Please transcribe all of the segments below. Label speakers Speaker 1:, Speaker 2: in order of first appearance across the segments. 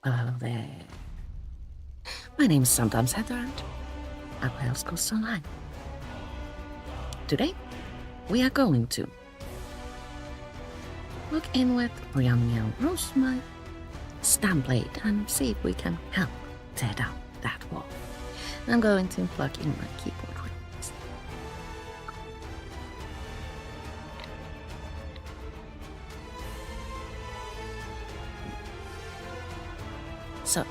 Speaker 1: Hello there. My name is sometimes Heather and I play Elder Scrolls Online. Today, we are going to look in with Brianna Rose, my stamp blade, and see if we can help tear down that wall. I'm going to plug in my keyboard. So,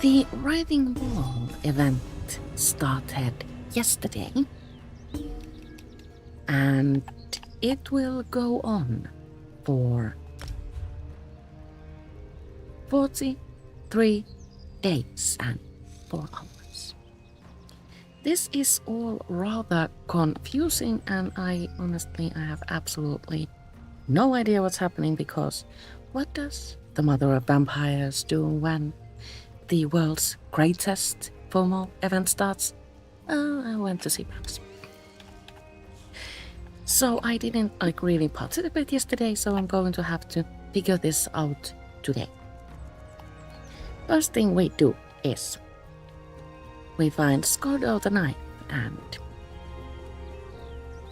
Speaker 1: the Writhing Wall Event started yesterday, and it will go on for 43 days and 4 hours. This is all rather confusing, and I have absolutely no idea what's happening, because what does the Mother of Vampires do when the world's greatest formal event starts? I went to see Max. So I didn't really participate yesterday, so I'm going to have to figure this out today. First thing we do is we find Scordo the Knight and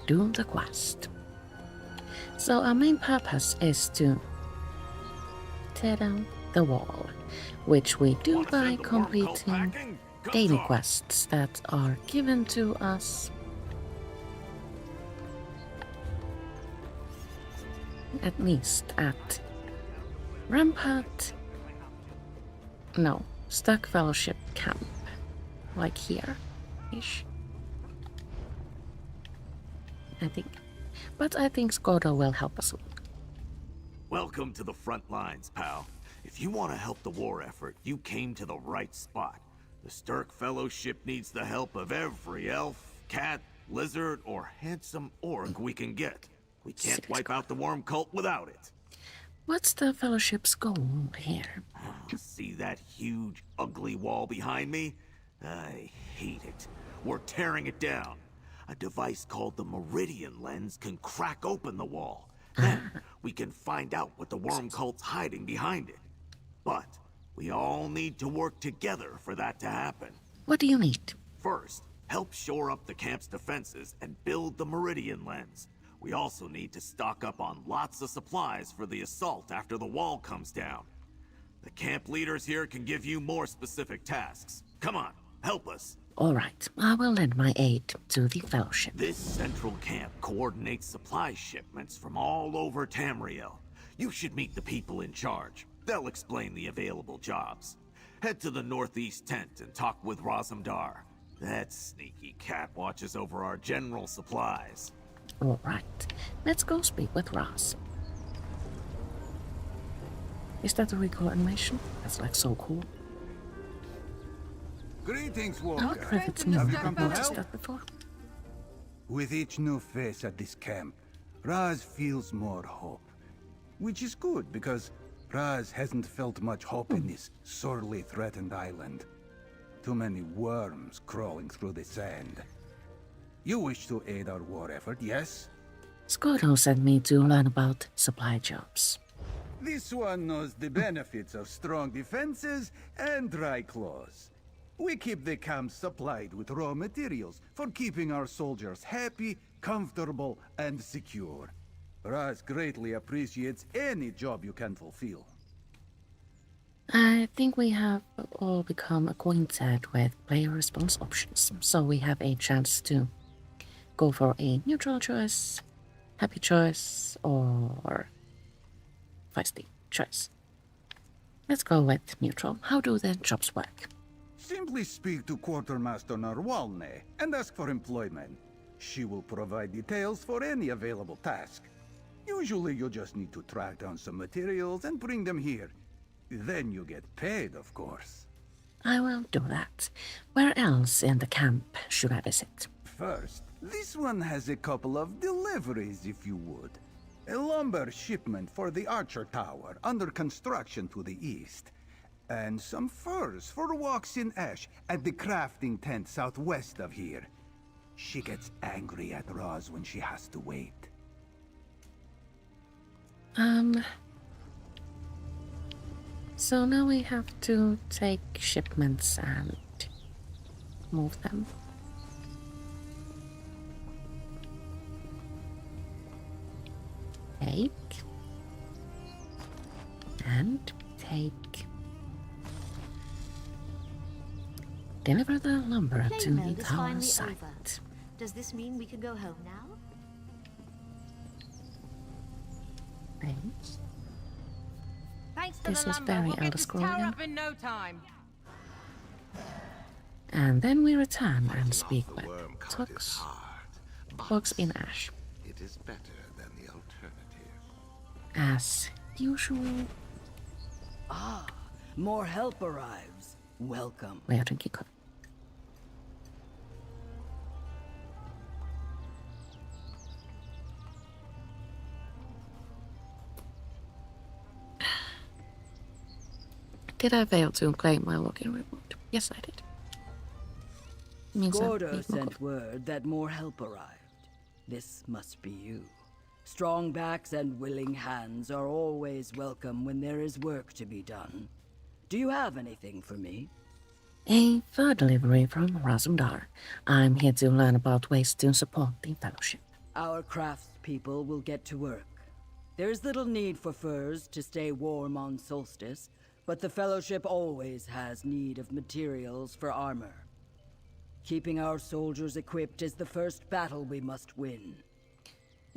Speaker 1: do the quest. So our main purpose is to tear down the wall, which we do by completing daily quests that are given to us at least at Rampart, no, Stuck Fellowship Camp, like here-ish, I think. But I think Scordo will help us.
Speaker 2: Welcome to the front lines, pal. If you want to help the war effort, you came to the right spot. The Sturk Fellowship needs the help of every elf, cat, lizard, or handsome orc we can get. We can't wipe out the worm cult without it.
Speaker 1: What's the Fellowship's goal here?
Speaker 2: See that huge, ugly wall behind me? I hate it. We're tearing it down. A device called the Meridian Lens can crack open the wall. Then we can find out what the worm cult's hiding behind it. But we all need to work together for that to happen.
Speaker 1: What do you need?
Speaker 2: First, help shore up the camp's defenses and build the Meridian Lens. We also need to stock up on lots of supplies for the assault after the wall comes down. The camp leaders here can give you more specific tasks. Come on, help us.
Speaker 1: All right, I will lend my aid to the Fellowship.
Speaker 2: This central camp coordinates supply shipments from all over Tamriel. You should meet the people in charge. They'll explain the available jobs. Head to the northeast tent and talk with Razumdar. That sneaky cat watches over our general supplies.
Speaker 1: All right, let's go speak with Raz. Is that a recall animation? That's like so cool.
Speaker 3: Greetings,
Speaker 1: Oh,
Speaker 3: Walker.
Speaker 1: Griffith's new.
Speaker 3: Have you
Speaker 1: I've
Speaker 3: come to
Speaker 1: noticed
Speaker 3: help?
Speaker 1: that before.
Speaker 3: With each new face at this camp, Raz feels more hope. Which is good, because Raz hasn't felt much hope in this sorely threatened island. Too many worms crawling through the sand. You wish to aid our war effort, yes?
Speaker 1: Scordo sent me to learn about supply jobs.
Speaker 3: This one knows the benefits of strong defenses and dry claws. We keep the camp supplied with raw materials for keeping our soldiers happy, comfortable, and secure. Raz greatly appreciates any job you can fulfill.
Speaker 1: I think we have all become acquainted with player response options, so we have a chance to go for a neutral choice, happy choice, or feisty choice. Let's go with neutral. How do the jobs work?
Speaker 3: Simply speak to Quartermaster Narwalne and ask for employment. She will provide details for any available task. Usually you just need to track down some materials and bring them here. Then you get paid, of course.
Speaker 1: I will do that. Where else in the camp should I visit?
Speaker 3: First, this one has a couple of deliveries, if you would. A lumber shipment for the Archer Tower, under construction to the east. And some furs for walks in ash at the crafting tent southwest of here. She gets angry at Roz when she has to wait.
Speaker 1: So now we have to take shipments and move them. Take. And take. Deliver the lumber to
Speaker 4: Plane
Speaker 1: the
Speaker 4: mode is
Speaker 1: tower
Speaker 4: finally
Speaker 1: site.
Speaker 4: over. Does this mean we can go home now?
Speaker 1: Thanks.
Speaker 5: Thanks to
Speaker 1: This
Speaker 5: the
Speaker 1: is
Speaker 5: lumber,
Speaker 1: very
Speaker 5: we'll get
Speaker 1: Elder
Speaker 5: this
Speaker 1: Scroll
Speaker 5: tower
Speaker 1: again.
Speaker 5: up in no time.
Speaker 1: And then we return and
Speaker 6: Fighting
Speaker 1: speak
Speaker 6: off
Speaker 1: with
Speaker 6: the worm cult is
Speaker 1: Tux.
Speaker 6: hard,
Speaker 1: Bugs
Speaker 6: but
Speaker 1: in Ash.
Speaker 6: it is better than the alternative.
Speaker 1: As usual,
Speaker 7: More help arrives. Welcome.
Speaker 1: we are drinking coffee. Did I fail to claim my login reward? Yes, I did. Means I
Speaker 7: Gordo
Speaker 1: need more
Speaker 7: sent
Speaker 1: coffee.
Speaker 7: word that more help arrived. This must be you. Strong backs and willing hands are always welcome when there is work to be done. Do you have anything for me?
Speaker 1: A fur delivery from Razumdar. I'm here to learn about ways to support the Fellowship.
Speaker 7: Our craftspeople will get to work. There is little need for furs to stay warm on solstice, but the Fellowship always has need of materials for armor. Keeping our soldiers equipped is the first battle we must win.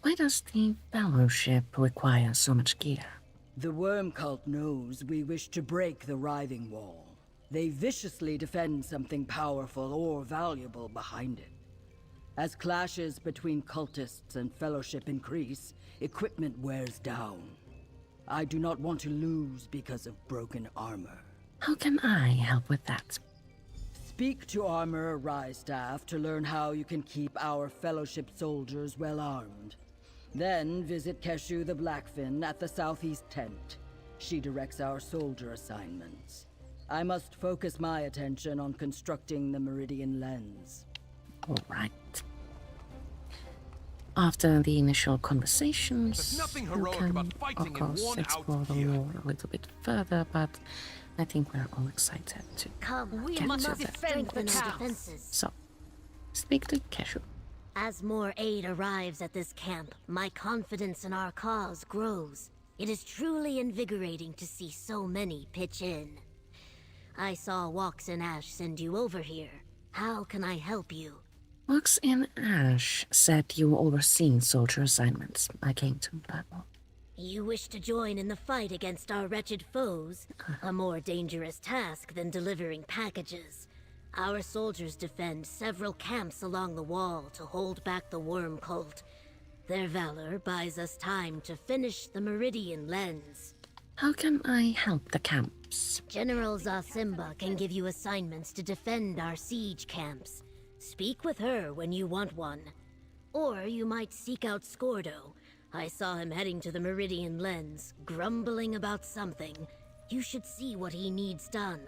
Speaker 1: Why does the Fellowship require so much gear?
Speaker 7: The worm cult knows we wish to break the Writhing Wall. They viciously defend something powerful or valuable behind it. As clashes between cultists and Fellowship increase, equipment wears down. I do not want to lose because of broken armor.
Speaker 1: How can I help with that?
Speaker 7: Speak to Armorer Rye-Staff to learn how you can keep our Fellowship soldiers well armed. Then visit Keshu the Blackfin at the southeast tent. She directs our soldier assignments. I must focus my attention on constructing the Meridian Lens.
Speaker 1: All right. After the initial conversations,
Speaker 8: There's nothing
Speaker 1: we
Speaker 8: heroic
Speaker 1: can,
Speaker 8: about fighting
Speaker 1: of
Speaker 8: in
Speaker 1: course,
Speaker 8: worn-out
Speaker 1: explore the
Speaker 8: gear.
Speaker 1: war a little bit further, but I think we're all excited to
Speaker 4: Come,
Speaker 5: We
Speaker 1: get
Speaker 5: must
Speaker 1: to that.
Speaker 5: defend the
Speaker 4: strengthen our
Speaker 5: cows.
Speaker 4: defenses.
Speaker 1: So, speak to Keshu.
Speaker 4: As more aid arrives at this camp, my confidence in our cause grows. It is truly invigorating to see so many pitch in. I saw Walks in Ash send you over here. How can I help you?
Speaker 1: Lux in Ash said you oversee soldier assignments. I came to that one.
Speaker 4: You wish to join in the fight against our wretched foes? A more dangerous task than delivering packages. Our soldiers defend several camps along the wall to hold back the worm cult. Their valor buys us time to finish the Meridian Lens.
Speaker 1: How can I help the camps?
Speaker 4: General Zasimba can give you assignments to defend our siege camps. Speak with her when you want one. Or you might seek out Scordo. I saw him heading to the Meridian Lens, grumbling about something. You should see what he needs done.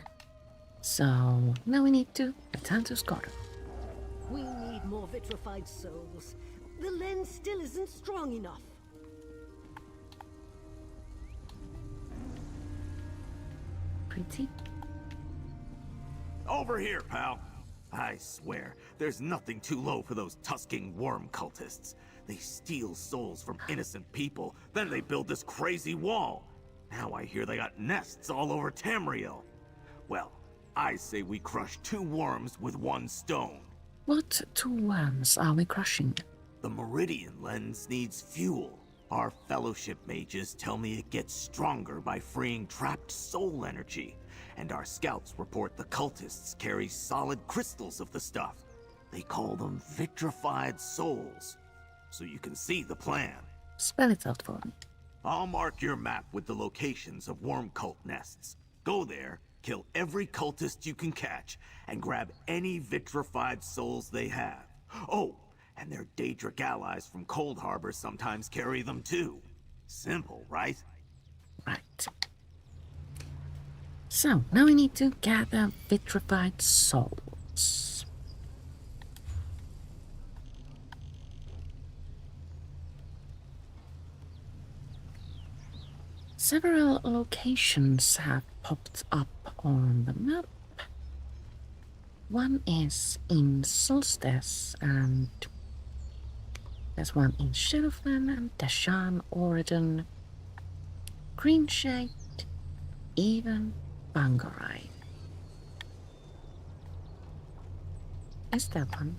Speaker 1: So, now we need to return to Scott.
Speaker 9: We need more vitrified souls. The lens still isn't strong enough.
Speaker 1: Pretty.
Speaker 2: Over here, pal. I swear, there's nothing too low for those tusking worm cultists. They steal souls from innocent people, then they build this crazy wall. Now I hear they got nests all over Tamriel. Well, I say we crush 2 worms with 1 stone.
Speaker 1: What 2 worms are we crushing?
Speaker 2: The Meridian Lens needs fuel. Our Fellowship mages tell me it gets stronger by freeing trapped soul energy. And our scouts report the cultists carry solid crystals of the stuff. They call them vitrified souls. So you can see the plan.
Speaker 1: Spell it out for me.
Speaker 2: I'll mark your map with the locations of worm cult nests. Go there, kill every cultist you can catch, and grab any vitrified souls they have. Oh, and their Daedric allies from Cold Harbor sometimes carry them too. Simple, right?
Speaker 1: Right. So, now we need to gather vitrified souls. Several locations have popped up on the map. One is in Solstice, and there's one in Shadowfen and Dashan, Oregon, Greenshade, even Bangarai. Is there one?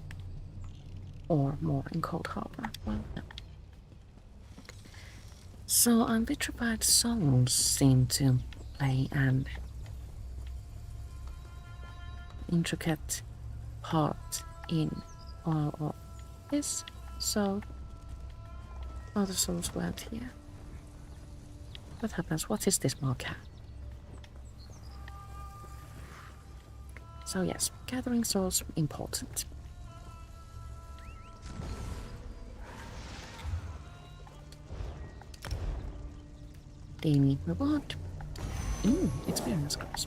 Speaker 1: Or more in Cold Harbor? Well, no. So Vitrified Souls seem to play an intricate part in all of this. So other souls weren't here. What happens? What is this marker? So yes, gathering souls important. Daily reward. Experience scrolls.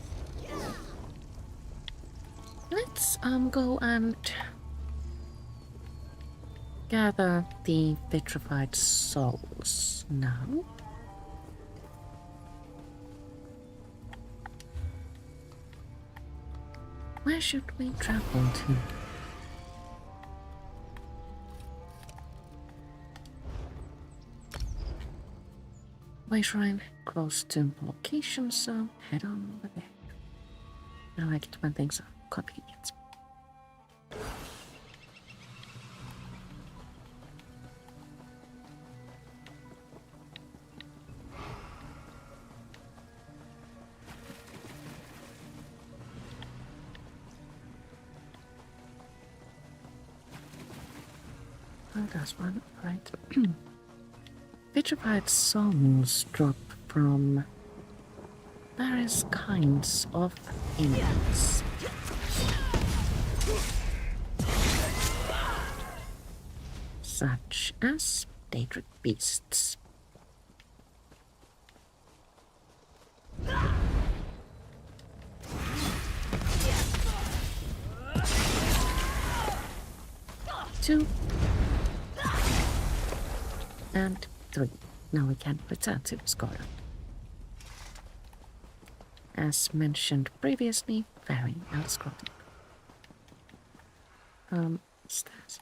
Speaker 1: Let's go and gather the vitrified souls now. Where should we travel to? Way shrine close to location, so head on over there. I like it when things are convenient. Oh, that's one, right. Vitrified souls drop from various kinds of enemies. Such as Daedric beasts. Two. And 3. Now we can return to Scotland. As mentioned previously, very outscrolling. Stairs.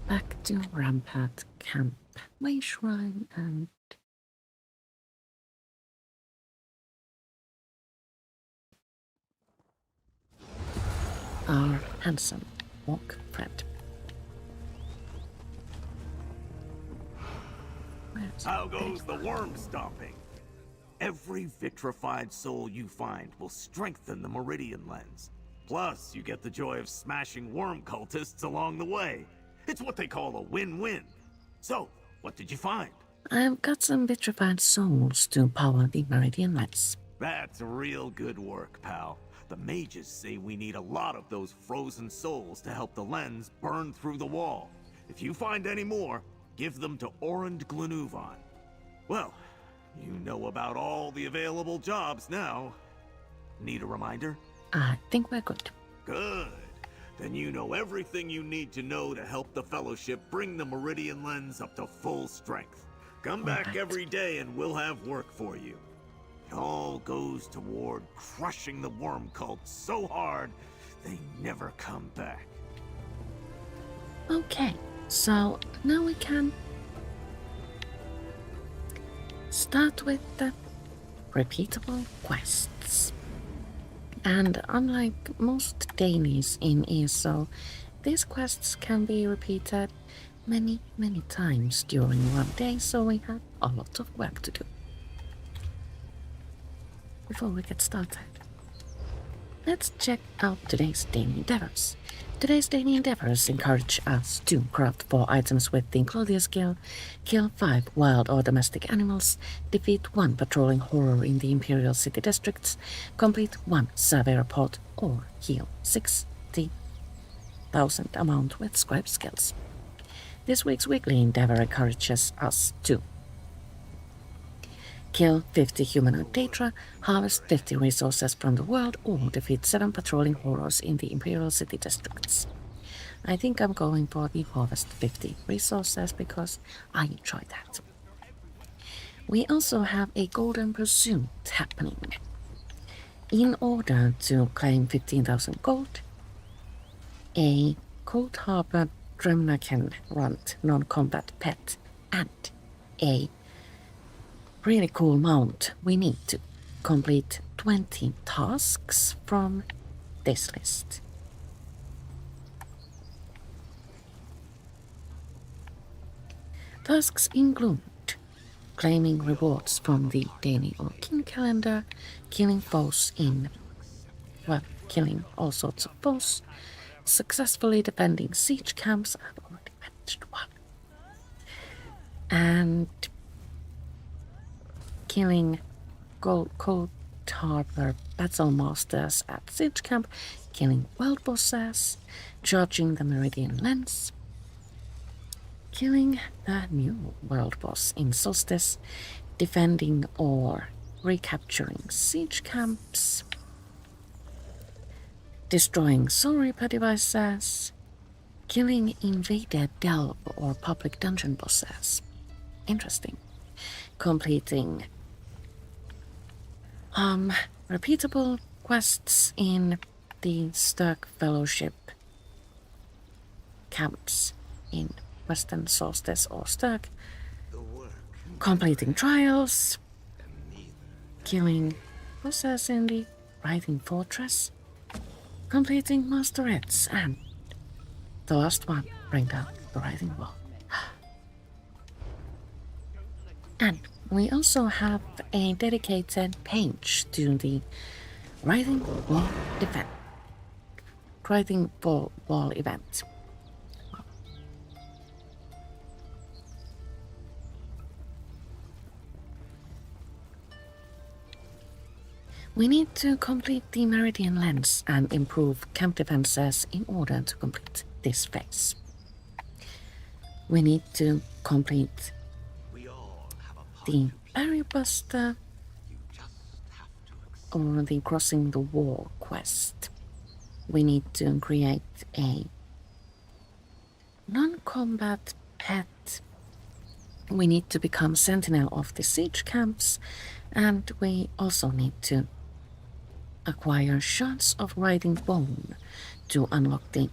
Speaker 1: Back to Rampart Camp, Way Shrine, and our handsome walk friend.
Speaker 2: How goes the worm stomping? Every vitrified soul you find will strengthen the Meridian Lens. Plus, you get the joy of smashing worm cultists along the way. It's what they call a win-win. So, what did you find?
Speaker 1: I've got some vitrified souls to power the Meridian Lens.
Speaker 2: That's real good work, pal. The mages say we need a lot of those frozen souls to help the lens burn through the wall. If you find any more, give them to Orand Glenuvan. Well, you know about all the available jobs now. Need a reminder?
Speaker 1: I think we're good.
Speaker 2: Good. Then you know everything you need to know to help the Fellowship bring the Meridian Lens up to full strength. Come back every day and we'll have work for you. It all goes toward crushing the worm cult so hard, they never come back.
Speaker 1: Okay, so now we can start with the repeatable quests. And unlike most dailies in ESO, these quests can be repeated many times during one day, so we have a lot of work to do. Before we get started, let's check out today's daily endeavors. Today's daily endeavors encourage us to craft 4 items with the Clothier skill, kill 5 wild or domestic animals, defeat 1 patrolling horror in the Imperial City districts, complete 1 survey report, or heal 60,000 amount with scribe skills. This week's weekly endeavor encourages us to kill 50 humanoid Daedra, harvest 50 resources from the world, or defeat 7 patrolling horrors in the Imperial City districts. I think I'm going for the harvest 50 resources because I enjoy that. We also have a golden pursuit happening. In order to claim 15,000 gold, a Cold Harbor Dremnaken Runt non-combat pet, and a really cool mount, we need to complete 20 tasks from this list. Tasks include claiming rewards from the daily or king calendar, killing foes killing all sorts of foes, successfully defending siege camps, I've already mentioned one, and killing Cold Harbor battle masters at siege camp, killing world bosses, charging the Meridian Lens, killing the new world boss in Solstice, defending or recapturing siege camps, destroying Soul Reaper devices, killing invaded delve or public dungeon bosses. Interesting. Completing repeatable quests in the Sturk Fellowship camps in Western Solstice or Sturk, completing trials, killing bosses in the Writhing Fortress, completing masterettes, and the last one, bring down the Writhing Wall. And we also have a dedicated page to the Writhing Wall Event. Writhing Wall Event. We need to complete the Meridian Lens and improve camp defenses in order to complete this phase. We need to complete the Barrier Buster or the Crossing the Wall quest. We need to create a non-combat pet. We need to become sentinel of the siege camps, and we also need to acquire shards of Writhing Bone to unlock the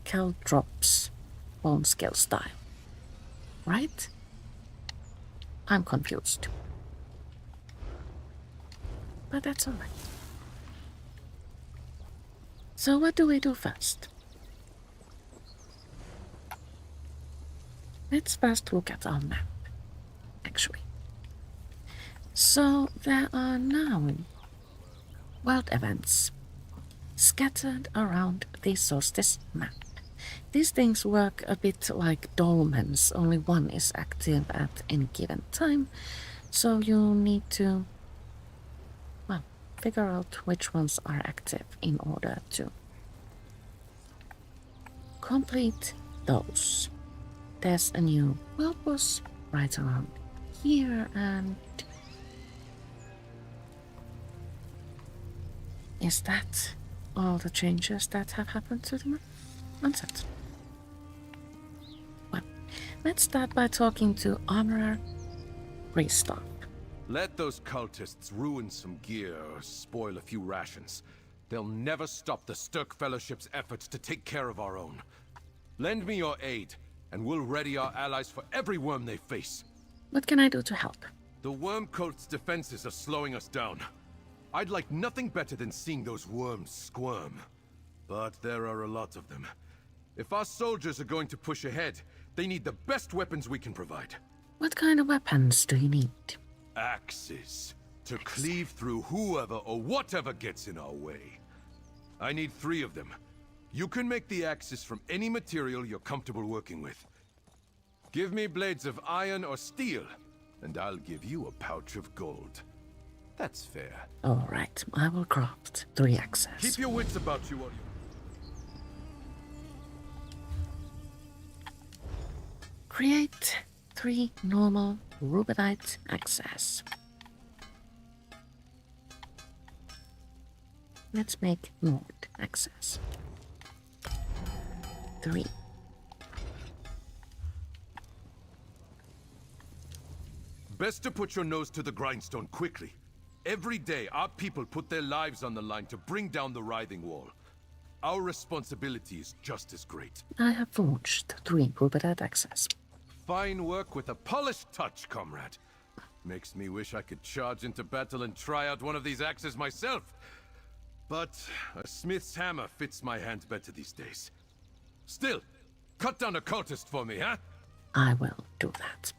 Speaker 1: Caltrops bone skill style. Right? I'm confused. But that's alright. So what do we do first? Let's first look at our map, actually. So there are now world events scattered around the Solstice map. These things work a bit like dolmens, only one is active at any given time, so you need to, well, figure out which ones are active in order to complete those. There's a new world boss right around here, and is that all the changes that have happened to the map? Unset. Well, let's start by talking to Armorer Restock.
Speaker 8: Let those cultists ruin some gear or spoil a few rations. They'll never stop the Sturk Fellowship's efforts to take care of our own. Lend me your aid, and we'll ready our allies for every worm they face.
Speaker 1: What can I do to help?
Speaker 8: The worm cult's defenses are slowing us down. I'd like nothing better than seeing those worms squirm. But there are a lot of them. If our soldiers are going to push ahead, they need the best weapons we can provide.
Speaker 1: What kind of weapons do you need?
Speaker 8: Axes. to cleave through whoever or whatever gets in our way. I need 3 of them. You can make the axes from any material you're comfortable working with. Give me blades of iron or steel, and I'll give you a pouch of gold. That's fair.
Speaker 1: Alright, I will craft 3 axes.
Speaker 8: Keep your wits about you while you...
Speaker 1: Create 3 normal rubedite axes. Let's make Nord axes. 3.
Speaker 8: Best to put your nose to the grindstone quickly. Every day, our people put their lives on the line to bring down the Writhing Wall. Our responsibility is just as great.
Speaker 1: I have forged 3 rubedite axes.
Speaker 8: Fine work with a polished touch, comrade. Makes me wish I could charge into battle and try out one of these axes myself. But a smith's hammer fits my hand better these days. Still, cut down a cultist for me, huh?
Speaker 1: I will do that.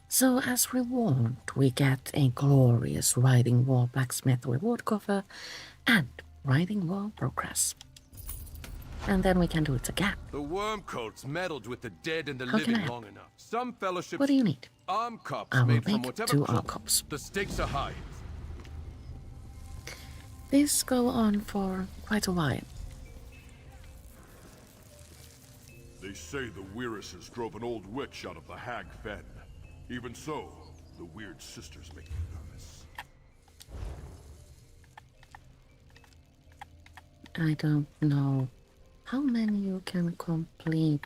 Speaker 1: So as reward, we get a glorious Writhing Wall blacksmith reward coffer and Writhing Wall progress. And then we can do it again.
Speaker 8: The worm cults meddled with the dead and the
Speaker 1: How can I
Speaker 8: living
Speaker 1: help?
Speaker 8: long enough. Some fellowships...
Speaker 1: What do you need?
Speaker 8: Arm cups
Speaker 1: I will
Speaker 8: made from
Speaker 1: make
Speaker 8: whatever
Speaker 1: 2 arm
Speaker 8: cloth.
Speaker 1: cups.
Speaker 8: The stakes are high.
Speaker 1: This go on for quite a while.
Speaker 10: They say the Weirises drove an old witch out of the Hag Fen. Even so, the weird sisters make me nervous.
Speaker 1: I don't know how many you can complete.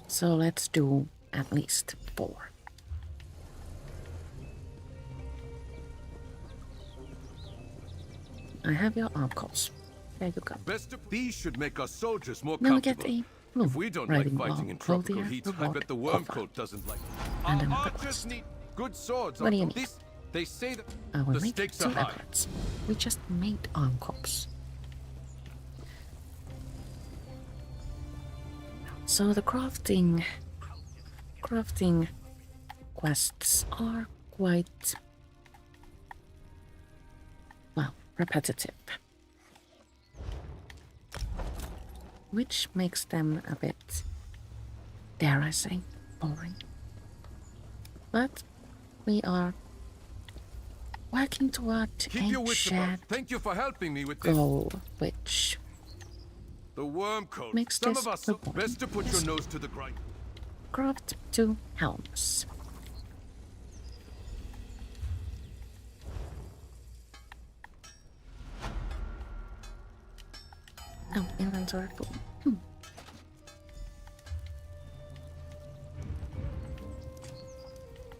Speaker 1: So let's do at least 4. I have your arm cups. There you go.
Speaker 8: Best of these should make our soldiers more
Speaker 1: Now we
Speaker 8: comfortable.
Speaker 1: get a blue
Speaker 8: If we don't like
Speaker 1: Writhing
Speaker 8: fighting
Speaker 1: Wall
Speaker 8: in tropical
Speaker 1: clothier
Speaker 8: heat, I
Speaker 1: reward
Speaker 8: bet the worm
Speaker 1: coffer.
Speaker 8: cult doesn't like it.
Speaker 1: And
Speaker 8: Our
Speaker 1: another
Speaker 8: archers
Speaker 1: quest.
Speaker 8: need good swords.
Speaker 1: What do you
Speaker 8: although
Speaker 1: need?
Speaker 8: They say that
Speaker 1: I will
Speaker 8: the
Speaker 1: make
Speaker 8: stakes
Speaker 1: 2
Speaker 8: are high.
Speaker 1: efforts. We just made arm cups. So the crafting quests are quite, well, repetitive. Which makes them a bit, dare I say, boring. But we are working toward
Speaker 8: Keep your
Speaker 1: a
Speaker 8: wits about.
Speaker 1: shared
Speaker 8: Thank you for helping me with this.
Speaker 1: goal, which
Speaker 8: The worm cult.
Speaker 1: makes
Speaker 8: Some
Speaker 1: this
Speaker 8: of us
Speaker 1: report
Speaker 8: best to put your nose to the grind.
Speaker 1: craft 2 helms. Oh, inventory full.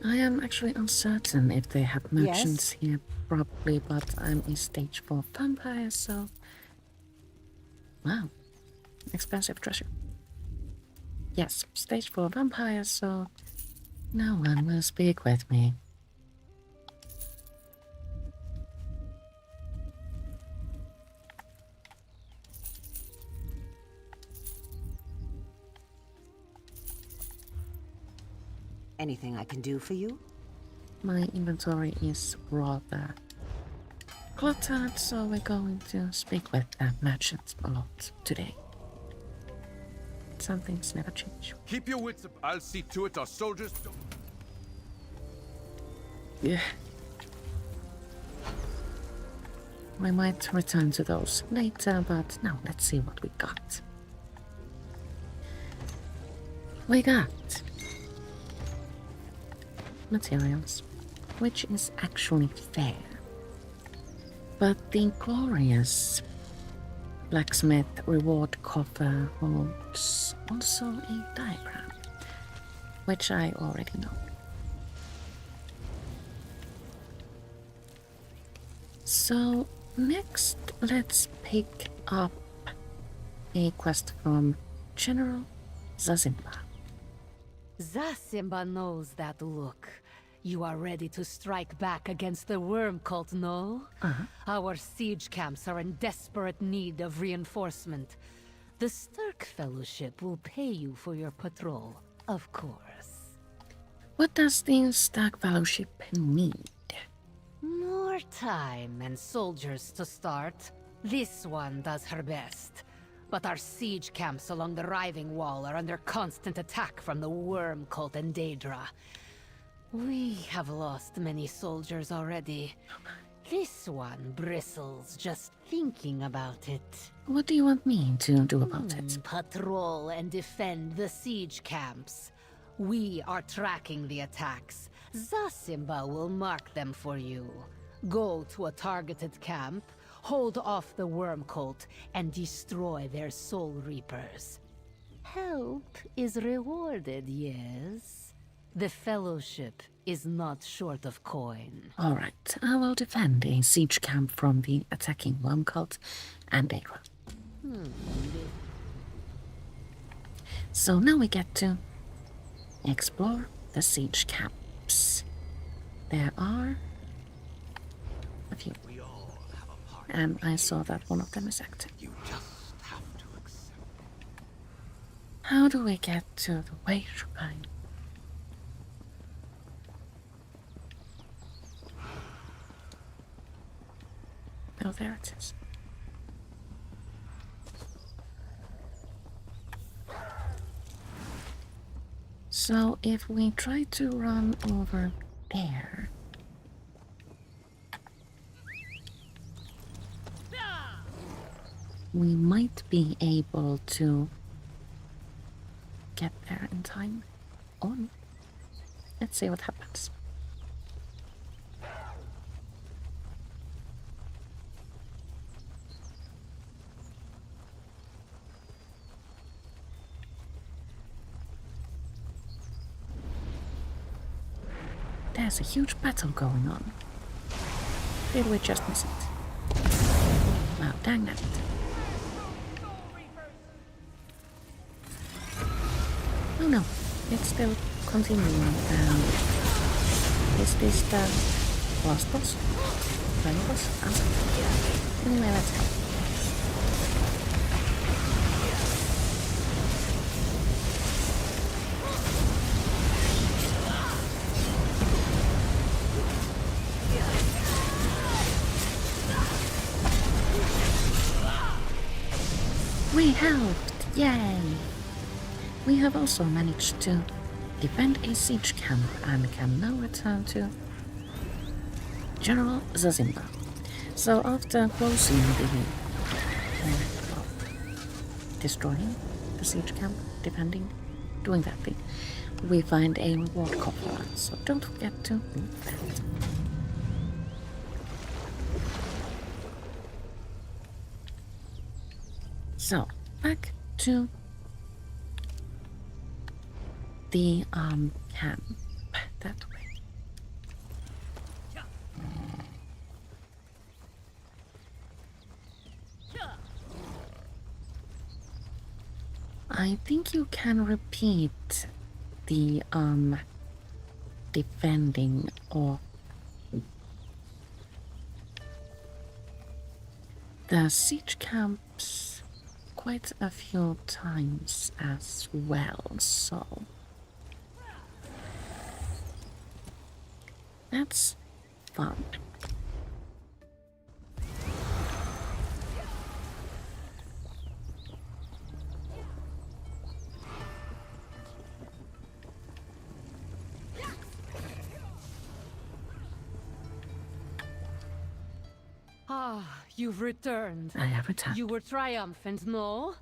Speaker 1: I am actually uncertain if they have merchants here, probably, but I'm a stage 4 vampire, so... Wow. Expensive treasure. Yes, stage 4 vampire, so... No one will speak with me.
Speaker 11: Anything I can do for you?
Speaker 1: My inventory is rather cluttered, so we're going to speak with the merchants a lot today. Some things never change.
Speaker 8: Keep your wits up. I'll see to it our soldiers don't...
Speaker 1: Yeah. We might return to those later, but now let's see what we got. We got materials, which is actually fair. But the glorious blacksmith reward coffer holds also a diagram, which I already know. So next, let's pick up a quest from General Zazimba.
Speaker 12: Zasimba knows that look. You are ready to strike back against the worm cult, no? Our siege camps are in desperate need of reinforcement. The Sturk Fellowship will pay you for your patrol, of course.
Speaker 1: What does the Stag Fellowship need?
Speaker 12: More time and soldiers to start. This one does her best. But our siege camps along the Writhing Wall are under constant attack from the Worm Cult and Daedra. We have lost many soldiers already. This one bristles just thinking about it.
Speaker 1: What do you want me to do about it?
Speaker 12: Patrol and defend the siege camps. We are tracking the attacks. Zasimba will mark them for you. Go to a targeted camp, hold off the Worm Cult, and destroy their Soul Reapers. Help is rewarded, yes? The Fellowship is not short of coin.
Speaker 1: Alright, I will defend a siege camp from the attacking Worm Cult and Daedra. So now we get to explore the siege camps. There are a few. And I saw that one of them is active.
Speaker 6: You just have to accept it.
Speaker 1: How do we get to the way shrine? Oh, there it is. So if we try to run over there, we might be able to get there in time. On. Let's see what happens. There's a huge battle going on. Did we just miss it? Wow, dang it. Oh no, it's still continuing. Is this the last boss? Final boss? Oh. Anyway, let's go. We helped! Yay! We have also managed to defend a siege camp and can now return to General Zasimba. So after closing the destroying the siege camp, defending, doing that thing, we find a reward coffer, so don't forget to loot that. So, back to the camp that way. I think you can repeat the defending of the siege camps quite a few times as well, so that's fun.
Speaker 12: Ah, you've returned.
Speaker 1: I have returned.
Speaker 12: You were triumphant, no?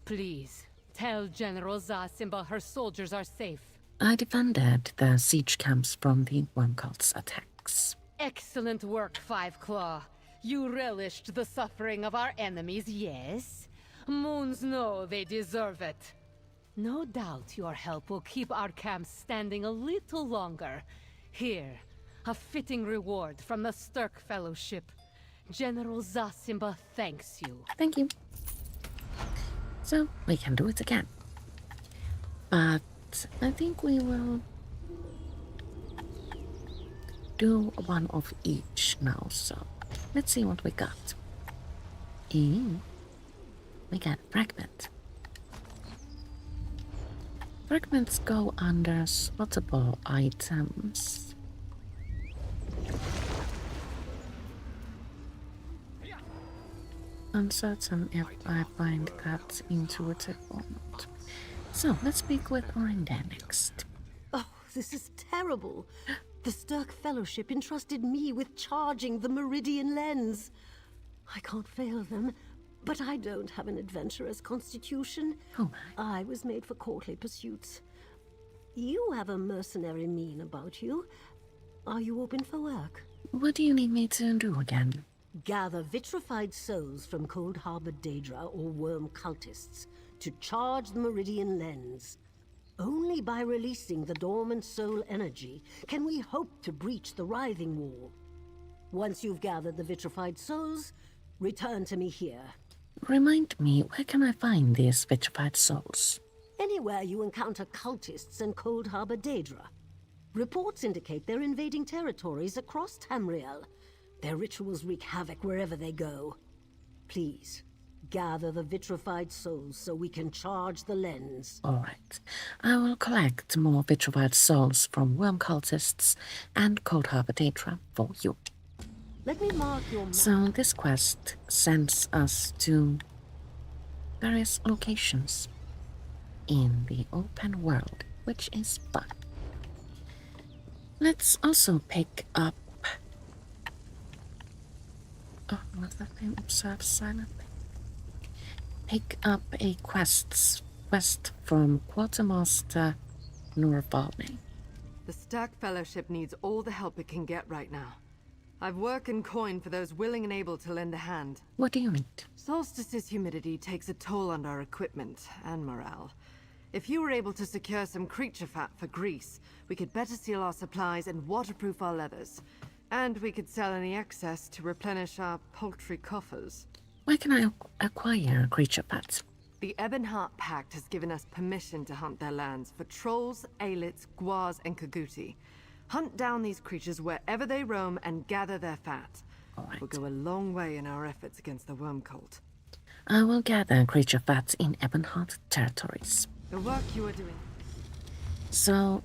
Speaker 12: Please, tell General Zasimba her soldiers are safe.
Speaker 1: I defended the siege camps from the Worm Cult's attacks.
Speaker 12: Excellent work, Five Claw. You relished the suffering of our enemies, yes? Moons know they deserve it. No doubt your help will keep our camps standing a little longer. Here, a fitting reward from the Sturk Fellowship. General Zasimba thanks you.
Speaker 1: Thank you. So, we can do it again. But I think we will do one of each now, so let's see what we got. We got a fragment. Fragments go under spottable items. Uncertain if I find that intuitive or not. So let's speak with Orinda next.
Speaker 9: Oh, this is terrible. The Sturk Fellowship entrusted me with charging the Meridian Lens. I can't fail them, but I don't have an adventurer's constitution.
Speaker 1: Oh
Speaker 9: my. I was made for courtly pursuits. You have a mercenary mien about you. Are you open for work?
Speaker 1: What do you need me to do again?
Speaker 9: Gather vitrified souls from Cold Harbor Daedra or worm cultists to charge the Meridian Lens. Only by releasing the dormant soul energy can we hope to breach the Writhing Wall. Once you've gathered the vitrified souls, return to me here.
Speaker 1: Remind me, where can I find these vitrified souls?
Speaker 9: Anywhere you encounter cultists in Cold Harbor Daedra. Reports indicate they're invading territories across Tamriel. Their rituals wreak havoc wherever they go. Please, gather the vitrified souls so we can charge the lens.
Speaker 1: Alright, I will collect more vitrified souls from worm cultists and Cold Harbor Daedra for you.
Speaker 9: Let me mark your map.
Speaker 1: So this quest sends us to various locations in the open world, which is fun. Let's also pick up... Oh, what's that thing? Observe silently. Pick up a quest from Quartermaster Norvalne.
Speaker 13: The Stark Fellowship needs all the help it can get right now. I've work and coin for those willing and able to lend a hand.
Speaker 1: What do you need?
Speaker 13: Solstice's humidity takes a toll on our equipment and morale. If you were able to secure some creature fat for grease, we could better seal our supplies and waterproof our leathers. And we could sell any excess to replenish our paltry coffers.
Speaker 1: Where can I acquire creature fat?
Speaker 13: The Ebonheart Pact has given us permission to hunt their lands for trolls, aelits, guars, and kaguti. Hunt down these creatures wherever they roam and gather their fat.
Speaker 1: Right.
Speaker 13: We'll go a long way in our efforts against the worm cult.
Speaker 1: I will gather creature fat in Ebonheart territories.
Speaker 13: The work you are doing.
Speaker 1: So,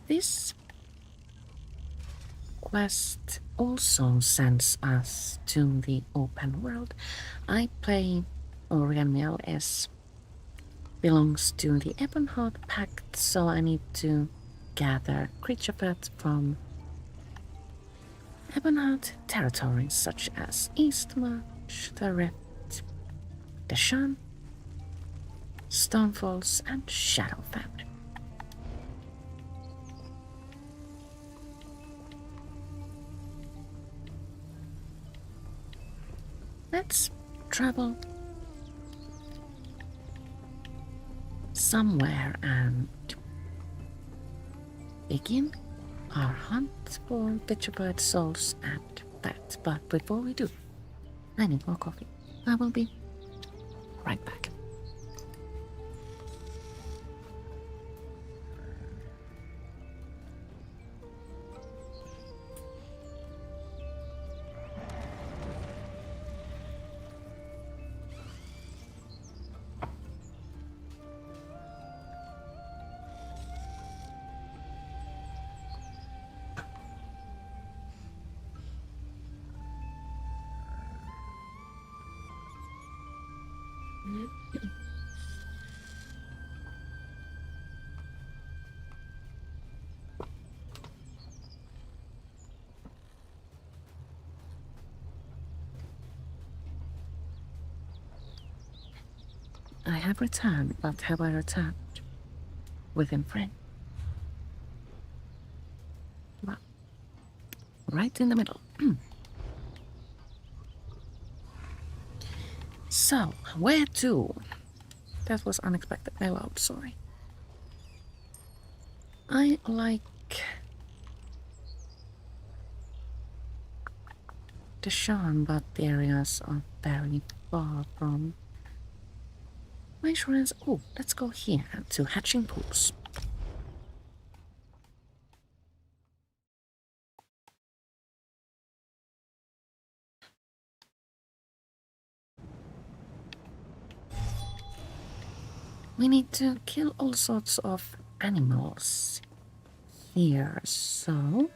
Speaker 1: this quest also sends us to the open world. I play Oriamiel S. Belongs to the Ebonheart Pact, so I need to gather creature fat from Ebonheart territories such as Eastmarch, the Rift, the Shan, Stonefalls, and Shadowfen. Let's travel somewhere and begin our hunt for vitrified souls and fat. But before we do, I need more coffee. I will be right back. I have returned, but have I returned within frame? Well, right in the middle. So, where to? That was unexpectedly loud, sorry. I like the Shan, but the areas are very far from my insurance. Oh, let's go here to Hatching Pools. We need to kill all sorts of animals here, so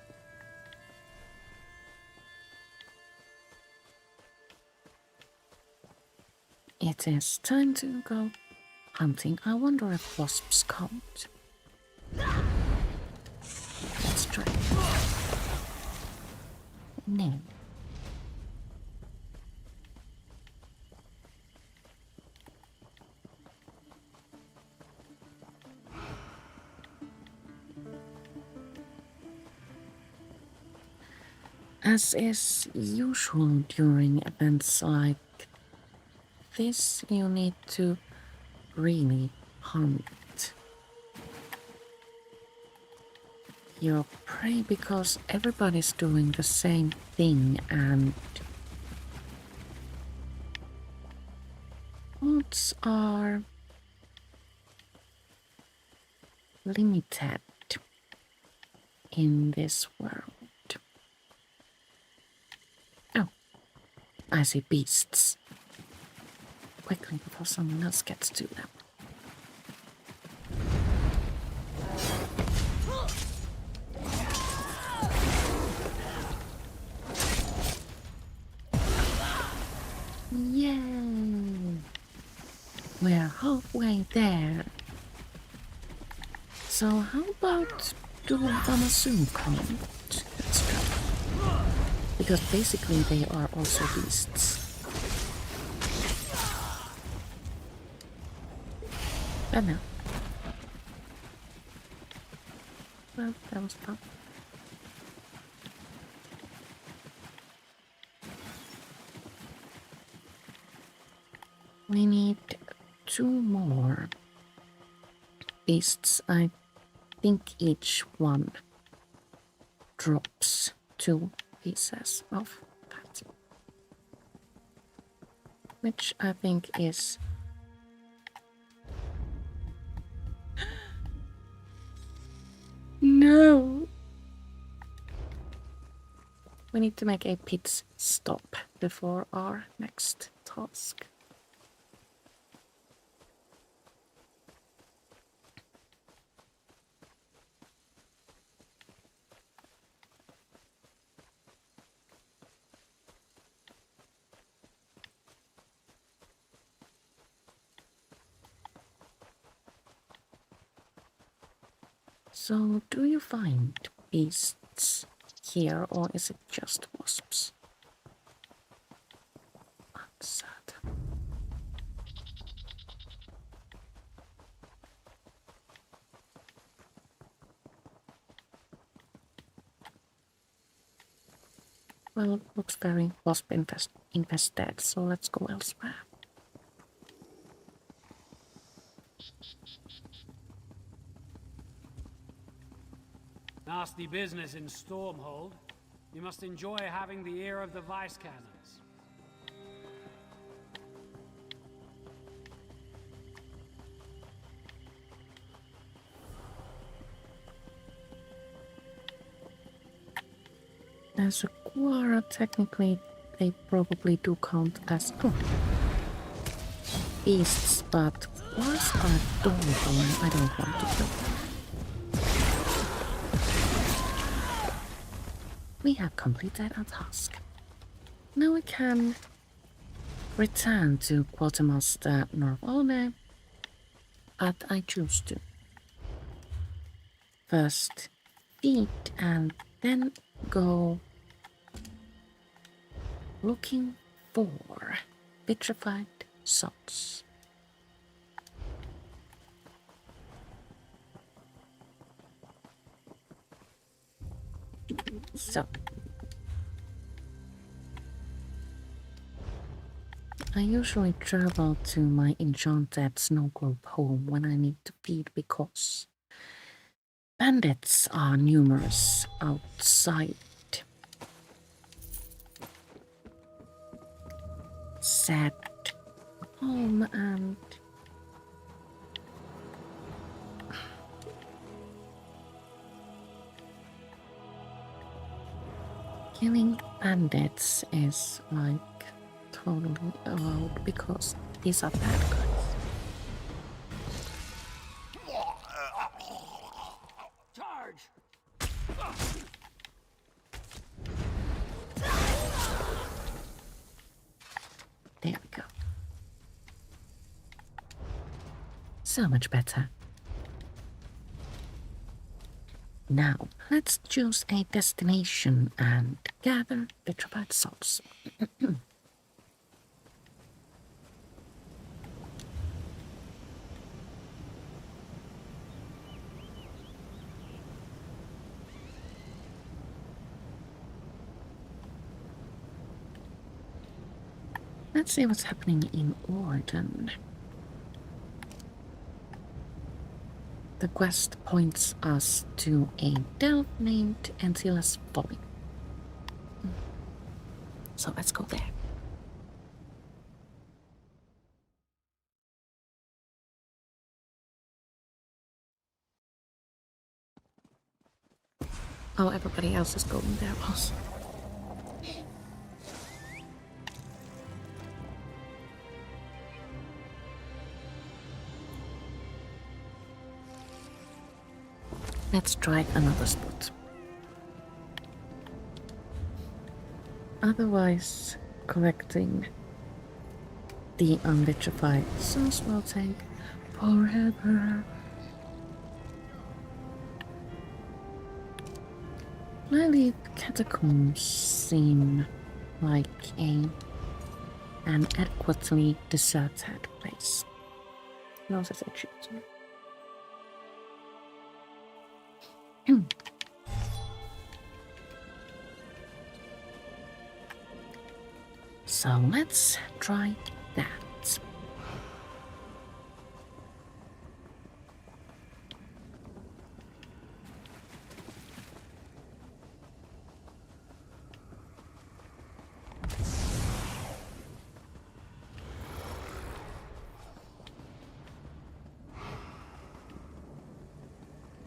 Speaker 1: it is time to go hunting. I wonder if wasps count. Let's try. No. As is usual during events like this, you need to really hunt your prey because everybody's doing the same thing and odds are limited in this world. Oh, I see beasts. Quickly before someone else gets to them. Yay! We're halfway there. So how about doing Amazoon count? Let's try. Because basically they are also beasts. But no. Well, that was fun. We need 2 more beasts. I think each one drops 2 pieces of that. Which I think is no! We need to make a pit stop before our next task. So, do you find beasts here, or is it just wasps? That's sad. Well, it looks very wasp infested, so let's go elsewhere.
Speaker 14: Nasty business in Stormhold. You must enjoy having the ear of the vice cannons.
Speaker 1: As a Quara, technically, they probably do count as beasts, but Quaras are adorable and I don't want to kill them. We have completed our task. Now we can return to Quartermaster Norvalne, but I choose to first feed and then go looking for vitrified salts. So, I usually travel to my enchanted snow globe home when I need to feed because bandits are numerous outside. Sad home and killing bandits is like totally allowed because these are bad guys. So much better. Now, let's choose a destination and gather vitrified souls. Let's see what's happening in Orden. The quest points us to a delve named Antilla's Folly. So let's go there. Oh, everybody else is going there also. Let's try another spot. Otherwise, collecting the unvitrified souls will take forever. Clearly, catacombs seem like an adequately deserted place. No such action. So let's try that.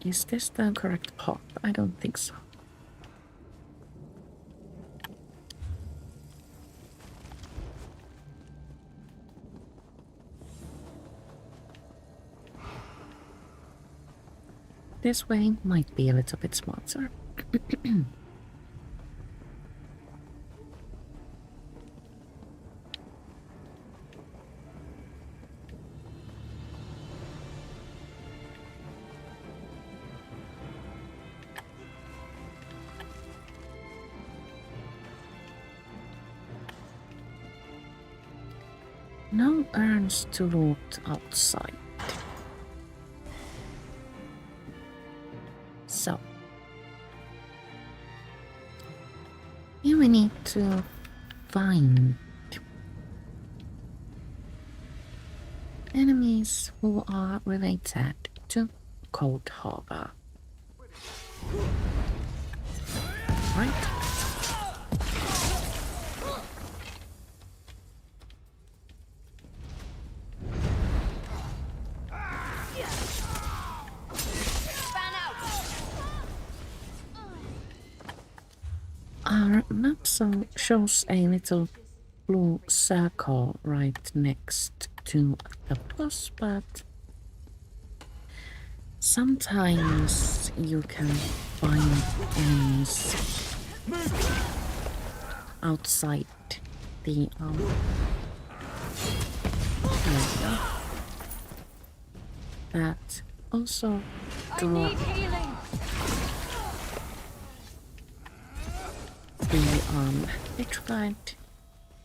Speaker 1: Is this the correct path? I don't think so. This way might be a little bit smarter. No urns to loot outside. So, here we need to find enemies who are related to Cold Harbor. Right? Our map shows a little blue circle right next to the plus, but sometimes you can find enemies outside the area that also drop the vitrified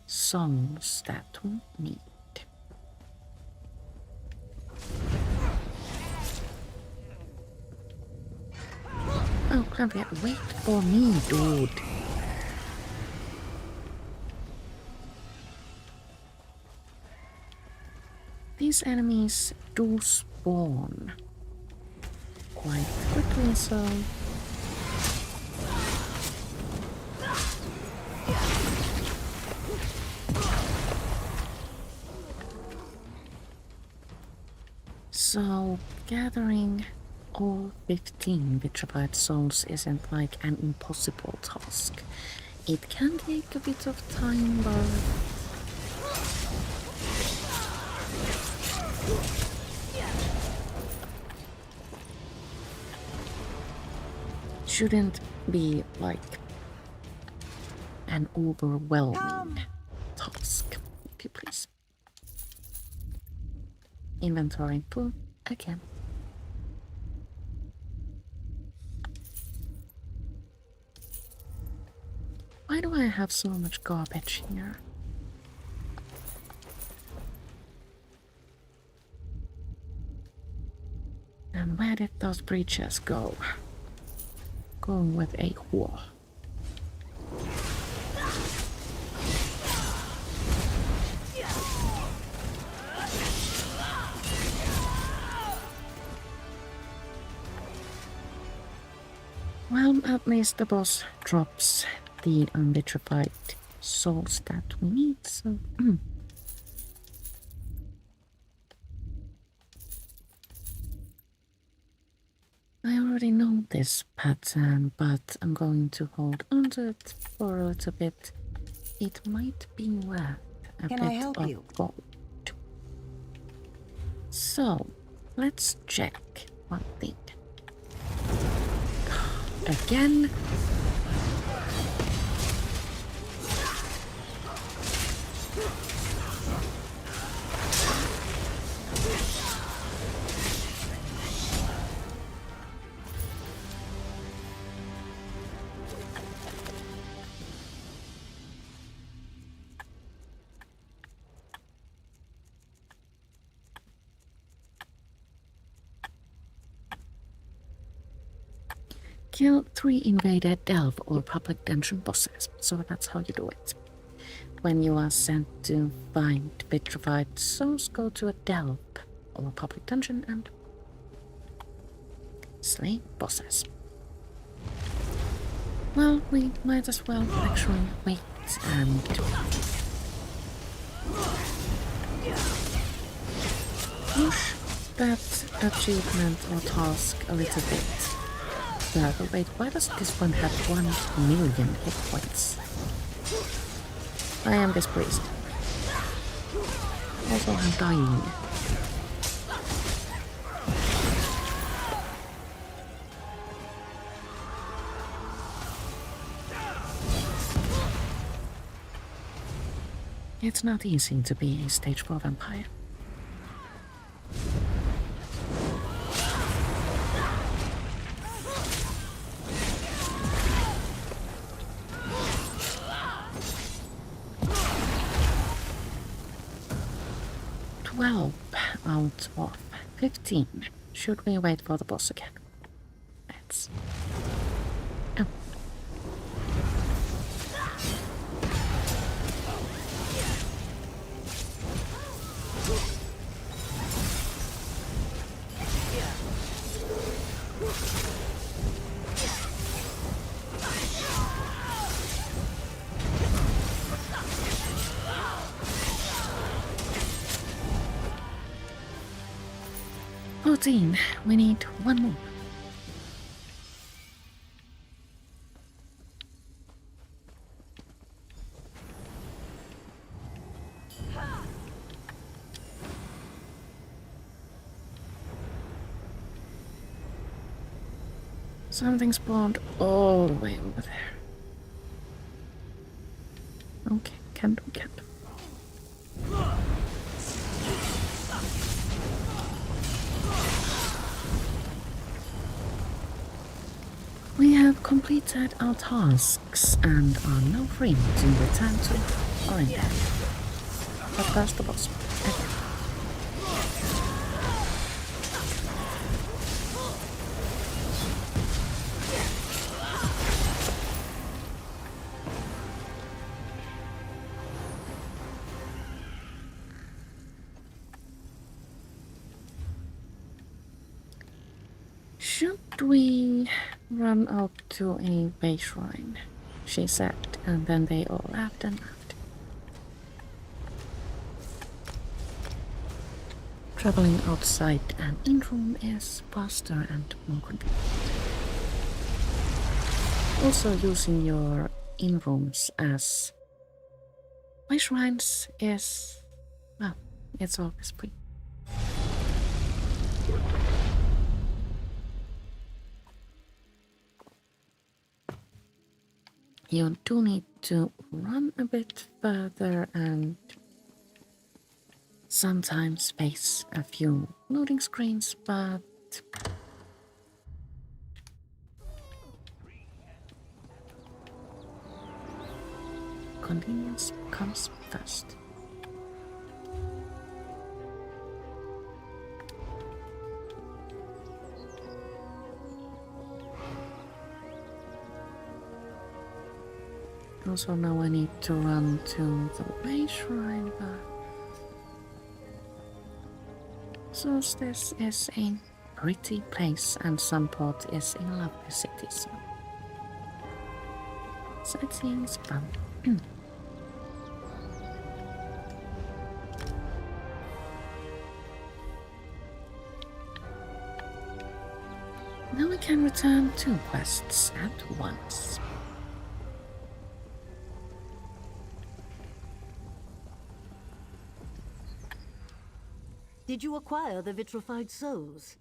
Speaker 1: songs that we need. Oh, Clavia, wait for me, dude. These enemies do spawn quite quickly, so gathering all 15 vitrified souls isn't like an impossible task. It can take a bit of time, but shouldn't be like an overwhelming task, if you please. Inventory full. again. Why do I have so much garbage here? And where did those breaches go? Going with a whore. Well, at least the boss drops the unvitrified souls that we need, so... I already know this pattern, but I'm going to hold on to it for a little bit. It might be worth a
Speaker 11: Can
Speaker 1: bit
Speaker 11: I help
Speaker 1: of
Speaker 11: you?
Speaker 1: gold. So, let's check one thing. Again. Kill 3 invaded delve or public dungeon bosses. So that's how you do it. When you are sent to find vitrified souls, go to a delve or public dungeon and slay bosses. Well, we might as well actually wait and push that achievement or task a little bit. But wait, why does this one have 1 million hit points? I am this priest. Also, I'm dying. It's not easy to be a stage 4 vampire. Out of 15. Should we wait for the boss again? Let's... Oh. We need 1 more. Something spawned all the way over there. Okay, can do. We have completed our tasks and are now free to return to Orindale. But first the boss. Again. 'Should we run up to a base shrine?' she said, and then they all laughed and laughed. Traveling outside an in-room is faster and more convenient. Also, using your in-rooms as base shrines is, well, it's always free. You do need to run a bit further and sometimes face a few loading screens, but convenience comes first. Also now I need to run to the way shrine, but so this is a pretty place and Sunport is a lovely city, so sightseeing is fun. Now we can return 2 quests at once.
Speaker 9: Did you acquire the vitrified souls?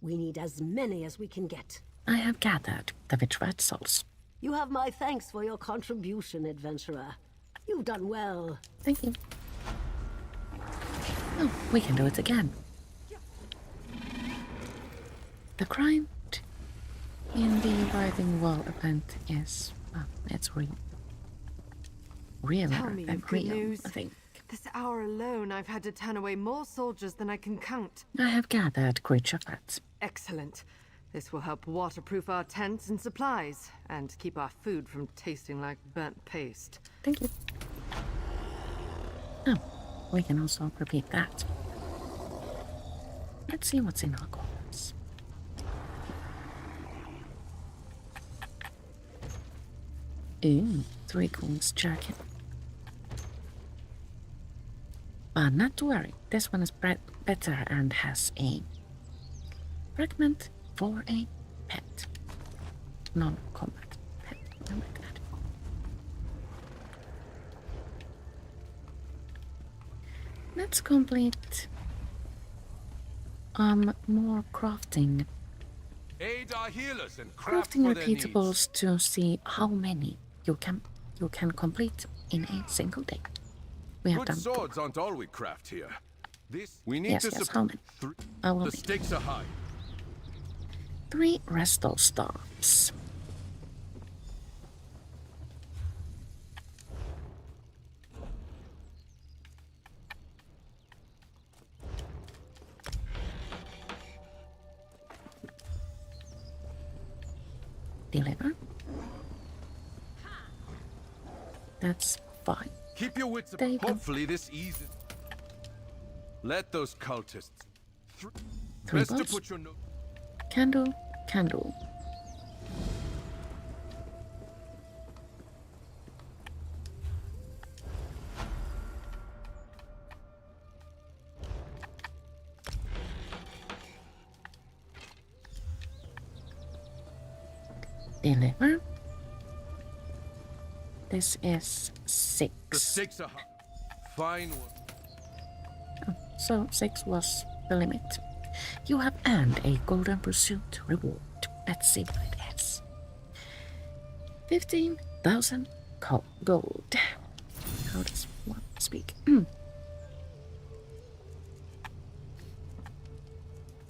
Speaker 9: We need as many as we can get.
Speaker 1: I have gathered the vitrified souls.
Speaker 9: You have my thanks for your contribution, adventurer. You've done well.
Speaker 1: Thank you. Oh, we can do it again. The crime in the Writhing Wall Event is, well, it's real. Realer
Speaker 13: Tell me
Speaker 1: than
Speaker 13: of good
Speaker 1: real,
Speaker 13: news.
Speaker 1: I think.
Speaker 13: This hour alone, I've had to turn away more soldiers than I can count.
Speaker 1: I have gathered creature fat.
Speaker 13: Excellent. This will help waterproof our tents and supplies, and keep our food from tasting like burnt paste.
Speaker 1: Thank you. Oh, we can also repeat that. Let's see what's in our corners. Ooh, 3 coins jacket. But not to worry, this one is better and has a fragment for a pet. Non-combat pet. I like that. Let's complete more crafting.
Speaker 8: Aid our healers and craft
Speaker 1: Crafting
Speaker 8: for their needs.
Speaker 1: repeatables to see how many you can complete in a single day. We have
Speaker 8: Good
Speaker 1: done
Speaker 8: swords aren't all we craft here. This we need
Speaker 1: Yes,
Speaker 8: to
Speaker 1: yes, how many? I will
Speaker 8: The
Speaker 1: be.
Speaker 8: stakes are high.
Speaker 1: 3 resto stops. Deliver. That's fine.
Speaker 8: Keep your wits
Speaker 1: There you
Speaker 8: about.
Speaker 1: go.
Speaker 8: Hopefully this eases. Let those cultists.
Speaker 1: 3
Speaker 8: Best to
Speaker 1: bolts.
Speaker 8: put your no.
Speaker 1: Candle, candle. Deliver. This is 6.
Speaker 8: The stakes are high. Fine one.
Speaker 1: So 6 was the limit. You have earned a golden pursuit reward. Let's see what it is. 15,000 gold. How does one speak?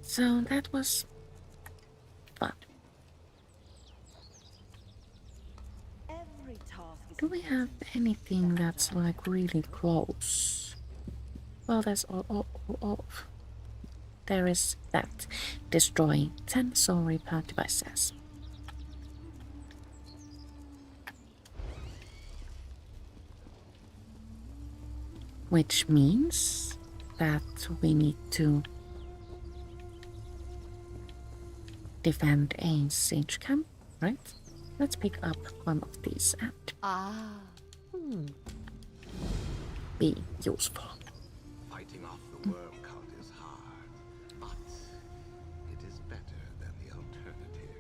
Speaker 1: So that was fun. Do we have anything that's like really close? Well, that's all. There is that. Destroy 10 soul repair devices. Which means that we need to defend a siege camp, right? Let's pick up one of these and be useful.
Speaker 6: Fighting off the worm cult is hard, but it is better than the alternative.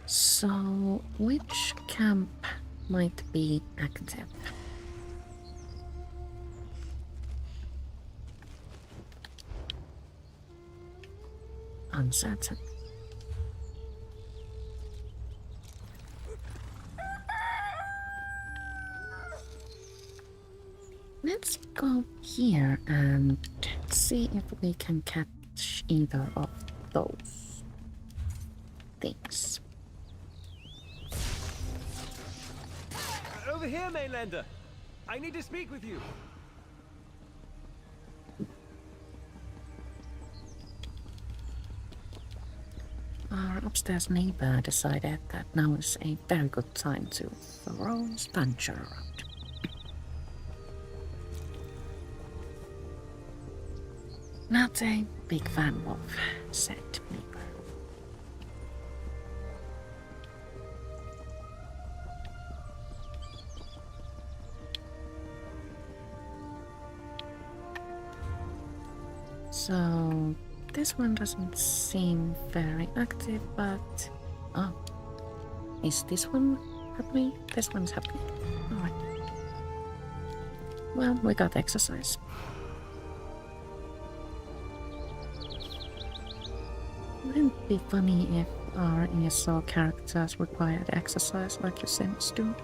Speaker 1: So, which camp might be active? uncertain. Let's go here and see if we can catch either of those things.
Speaker 15: Over here, Mainlander! I need to speak with you!
Speaker 1: Our upstairs neighbor decided that now is a very good time to throw Sponger around. Not a big fan of said neighbor. So this one doesn't seem very active, but oh, is this one happening? This one's happening. Alright. Well, we got exercise. Wouldn't it be funny if our ESO characters required exercise like your Sims do?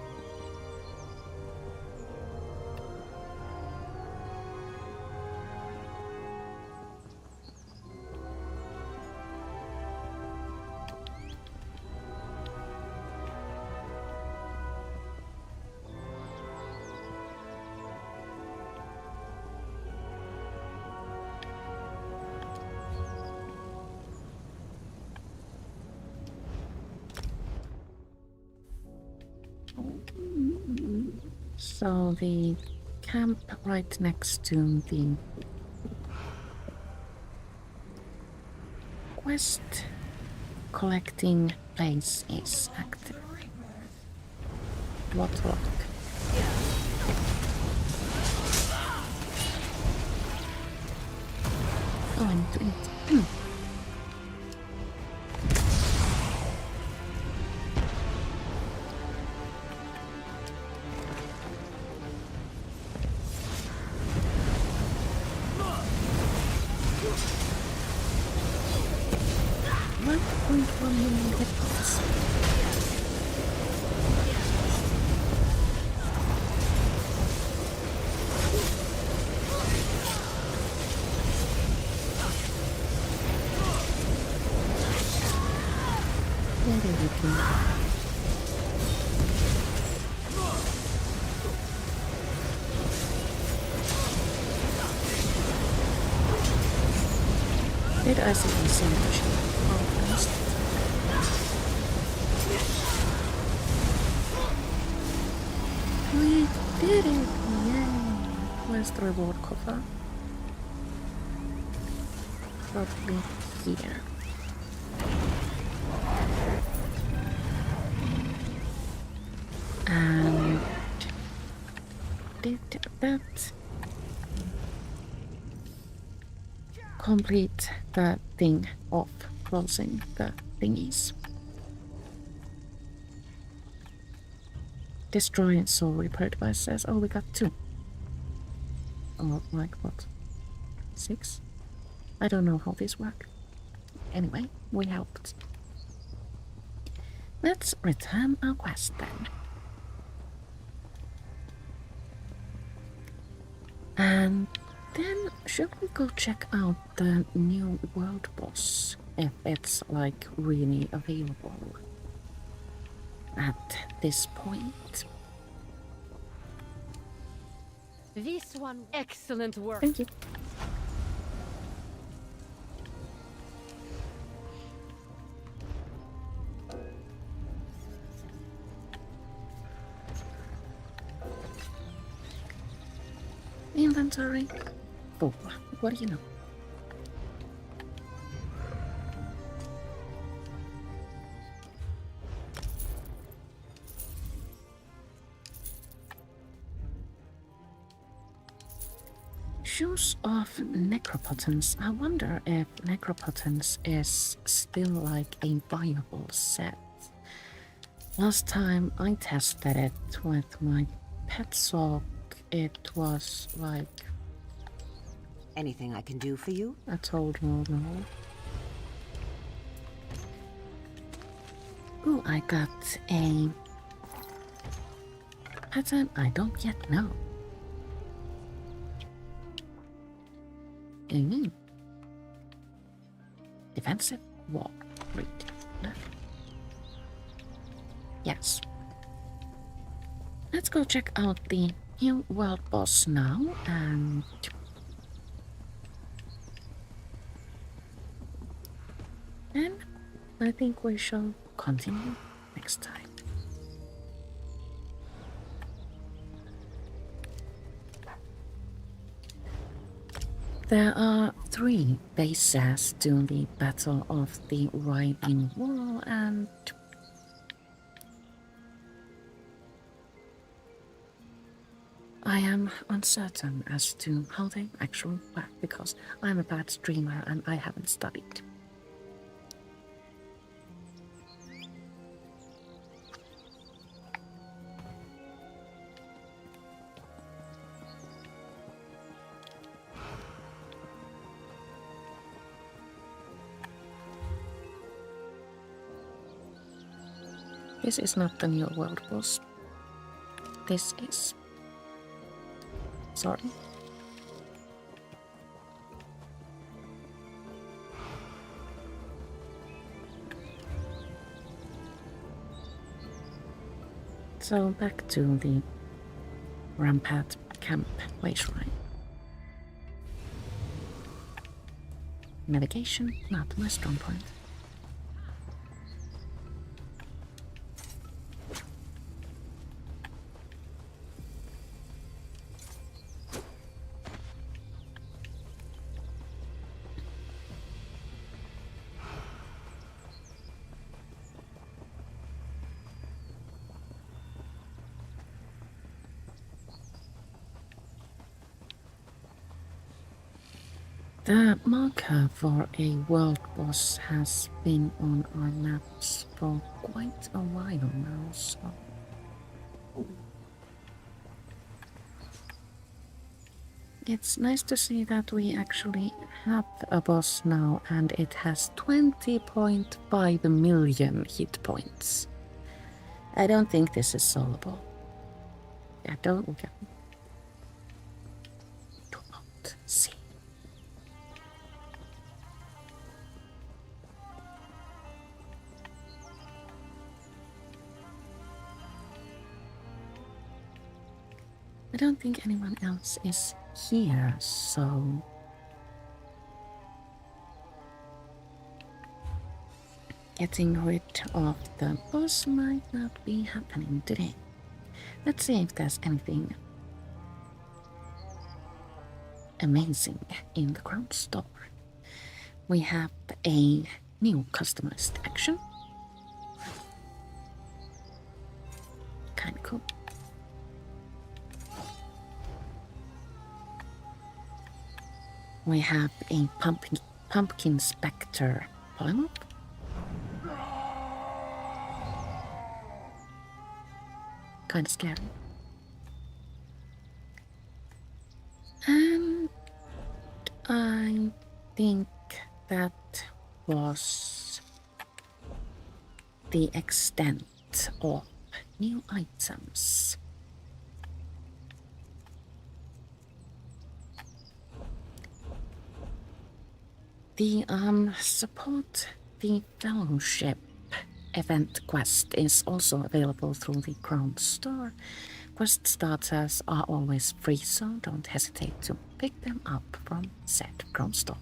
Speaker 1: So the camp right next to the quest collecting place is active. What rock? Oh, I need to eat. Did I see the same machine? We did it! Yay! Where's the reward coffer? Probably here. And did that complete the thing of closing the thingies? Destroy soul repair devices. Oh, we got 2. Or like what? 6? I don't know how these work. Anyway, we helped. Let's return our quest then. And then should we go check out the new world boss if it's like really available at this point?
Speaker 12: This one, excellent work.
Speaker 1: Thank you. Inventory full. What do you know? Shoes of Necropotence. I wonder if Necropotence is still like a viable set. Last time I tested it with my pet sock, it was like...
Speaker 11: Anything I can do for you?
Speaker 1: I told no. Ooh, I got a pattern I don't yet know. Defensive wall. Read. Yes. Let's go check out the new world boss now and then I think we shall continue next time. There are 3 bases to the Battle of the Writhing Wall, and I am uncertain as to how they actually work because I'm a bad streamer and I haven't studied. This is not the new world boss. This is. Sorry. So back to the Rampart Camp Way Shrine. Navigation, not my strong point. The marker for a world boss has been on our maps for quite a while now, so it's nice to see that we actually have a boss now and it has 20.5 million hit points. I don't think this is solvable. I don't see. I don't think anyone else is here, so getting rid of the boss might not be happening today. Let's see if there's anything amazing in the Crown Store. We have a new customized action. Kinda cool. We have a pumpkin spectre polymorph. Kinda scary. And I think that was the extent of new items. The support the Fellowship event quest is also available through the Crown Store. Quest starters are always free, so don't hesitate to pick them up from said Crown Store.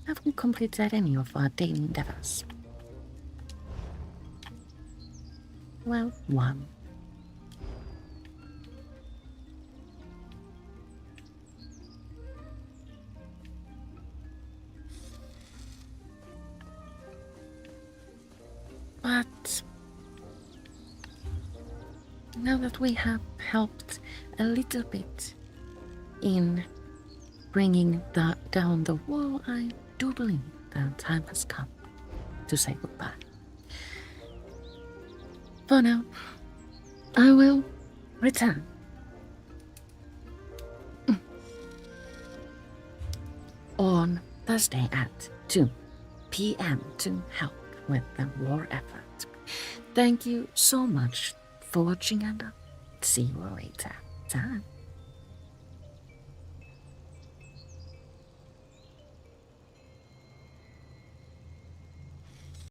Speaker 1: Have we completed any of our daily endeavors? Well, one. But now that we have helped a little bit in bringing down the wall, I do believe the time has come to say goodbye. For now, I will return. On Thursday at 2 p.m. to help with the war effort. Thank you so much for watching, and see you later. Time.